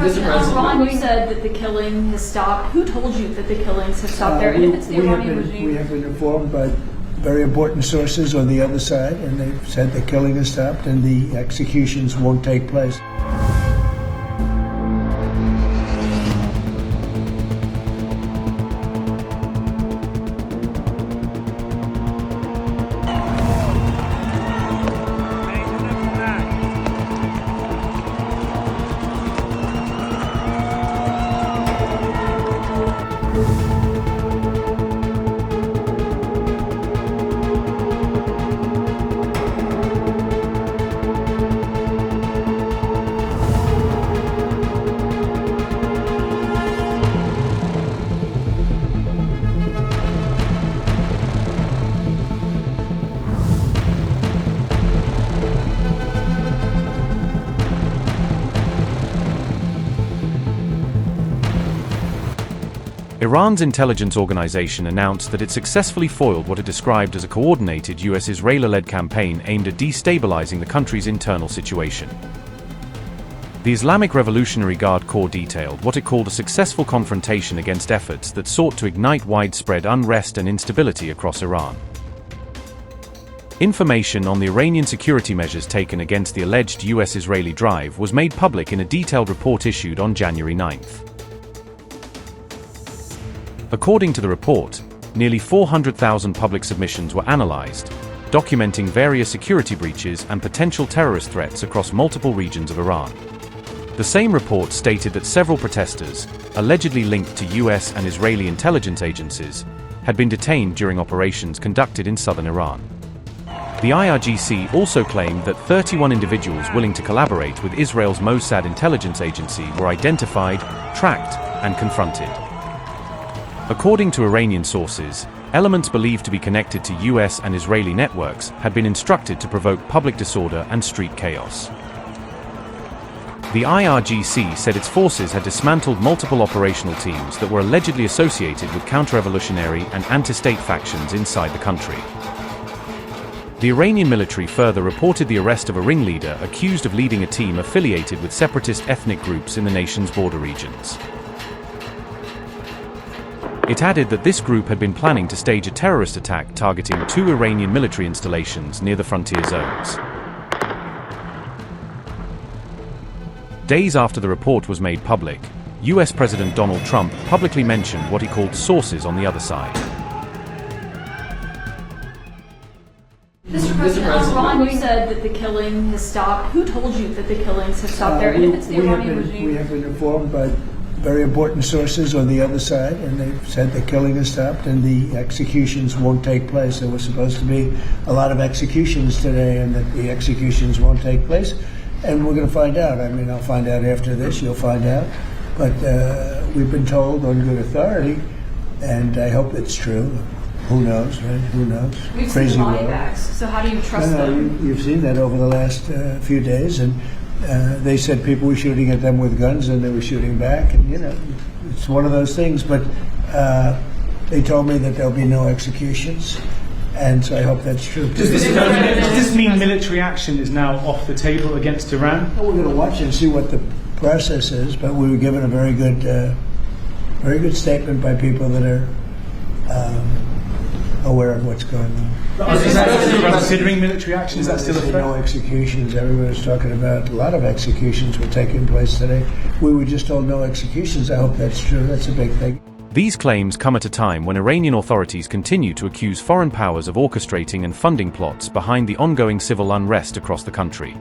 Iran, you said that the killing has stopped. Who told you that the killings have stopped there? And if it's the Iranian regime? We have been informed by very important sources on the other side, and they've said the killing has stopped and the executions won't take place. Iran's intelligence organization announced that it successfully foiled what it described as a coordinated U.S. Israeli-led campaign aimed at destabilizing the country's internal situation. The Islamic Revolutionary Guard Corps detailed what it called a successful confrontation against efforts that sought to ignite widespread unrest and instability across Iran. Information on the Iranian security measures taken against the alleged U.S. Israeli drive was made public in a detailed report issued on January 9th. According to the report, nearly 400,000 public submissions were analyzed, documenting various security breaches and potential terrorist threats across multiple regions of Iran. The same report stated that several protesters, allegedly linked to U.S. and Israeli intelligence agencies, had been detained during operations conducted in southern Iran. The IRGC also claimed that 31 individuals willing to collaborate with Israel's Mossad intelligence agency were identified, tracked, and confronted. According to Iranian sources, elements believed to be connected to U.S. and Israeli networks had been instructed to provoke public disorder and street chaos. The IRGC said its forces had dismantled multiple operational teams that were allegedly associated with counter-revolutionary and anti-state factions inside the country. The Iranian military further reported the arrest of a ringleader accused of leading a team affiliated with separatist ethnic groups in the nation's border regions. It added that this group had been planning to stage a terrorist attack targeting 2 Iranian military installations near the frontier zones. Days after the report was made public, U.S. President Donald Trump publicly mentioned what he called sources on the other side. Mr. President, Iran, you said that the killing has stopped. Who told you that the killings have stopped there? And if it's the Iranian regime? We have been informed by very important sources on the other side, and they've said the killing has stopped and the executions won't take place. There was supposed to be a lot of executions today, and that the executions won't take place. And we're going to find out. I mean, I'll find out after this. You'll find out. But we've been told on good authority, and I hope it's true. Who knows, right? Who knows? We've seen the body bags, so how do you trust them? You've seen that over the last few days, and they said people were shooting at them with guns, and they were shooting back, and it's one of those things. But they told me that there'll be no executions, and so I hope that's true. Does this mean military action is now off the table against Iran? Well, we're going to watch and see what the process is, but we were given a very good statement by people that are aware of what's going on. Is that still considering military action? Is that still a threat? No executions. Everybody's talking about a lot of executions were taking place today. We were just told no executions. I hope that's true. That's a big thing. These claims come at a time when Iranian authorities continue to accuse foreign powers of orchestrating and funding plots behind the ongoing civil unrest across the country.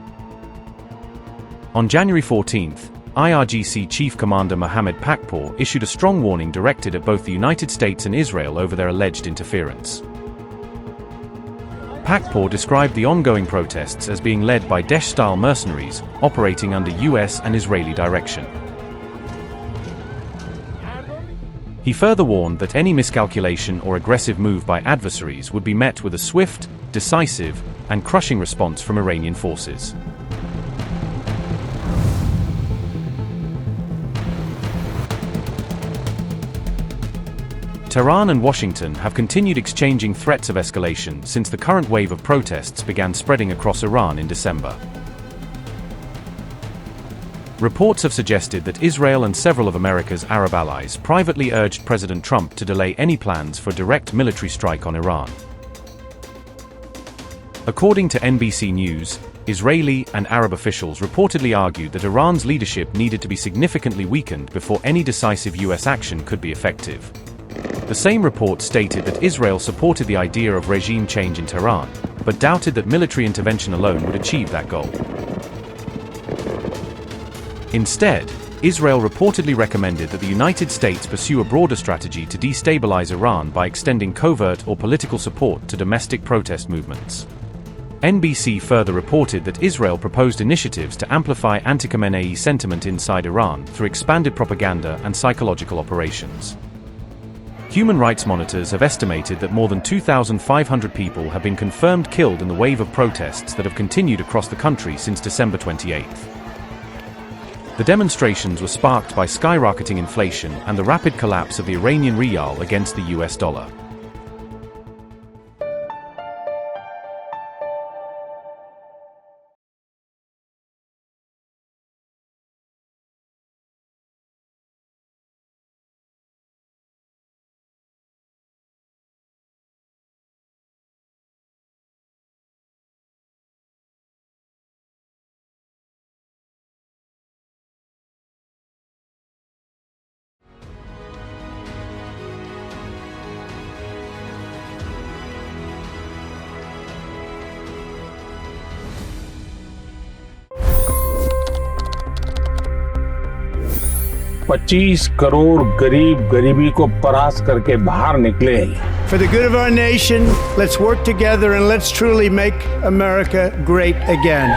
On January 14th, IRGC Chief Commander Mohammad Pakpour issued a strong warning directed at both the United States and Israel over their alleged interference. Pakpour described the ongoing protests as being led by Daesh-style mercenaries operating under U.S. and Israeli direction. He further warned that any miscalculation or aggressive move by adversaries would be met with a swift, decisive, and crushing response from Iranian forces. Tehran and Washington have continued exchanging threats of escalation since the current wave of protests began spreading across Iran in December. Reports have suggested that Israel and several of America's Arab allies privately urged President Trump to delay any plans for a direct military strike on Iran. According to NBC News, Israeli and Arab officials reportedly argued that Iran's leadership needed to be significantly weakened before any decisive U.S. action could be effective. The same report stated that Israel supported the idea of regime change in Tehran, but doubted that military intervention alone would achieve that goal. Instead, Israel reportedly recommended that the United States pursue a broader strategy to destabilize Iran by extending covert or political support to domestic protest movements. NBC further reported that Israel proposed initiatives to amplify anti-Khamenei sentiment inside Iran through expanded propaganda and psychological operations. Human rights monitors have estimated that more than 2,500 people have been confirmed killed in the wave of protests that have continued across the country since December 28th. The demonstrations were sparked by skyrocketing inflation and the rapid collapse of the Iranian rial against the US dollar. $25 crore गरीब गरीबी को परास्त करके बाहर निकले। For the good of our nation, let's work together and let's truly make America great again.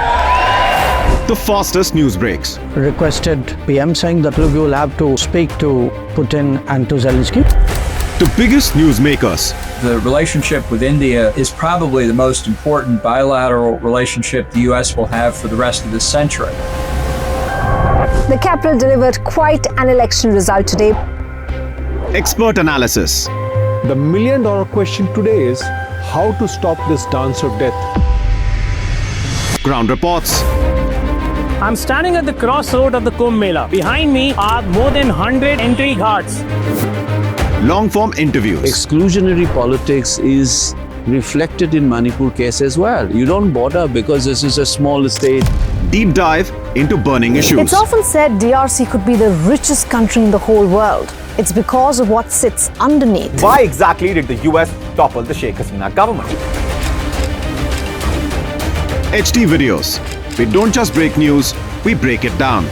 The fastest news breaks. Requested PM saying that look, you will have to speak to Putin and to Zelensky. The biggest newsmakers. The relationship with India is probably the most important bilateral relationship the U.S. will have for the rest of this century. The capital delivered quite an election result today. Expert analysis. The million-dollar question today is how to stop this dance of death. Ground reports. I'm standing at the crossroad of the Kumbh Mela. Behind me are more than 100 entry ghats. Long-form interviews. Exclusionary politics is reflected in Manipur case as well. You don't bother because this is a small state. Deep dive into burning issues. It's often said DRC could be the richest country in the whole world. It's because of what sits underneath. Why exactly did the US topple the Sheikh Hasina government? HT videos. We don't just break news, we break it down.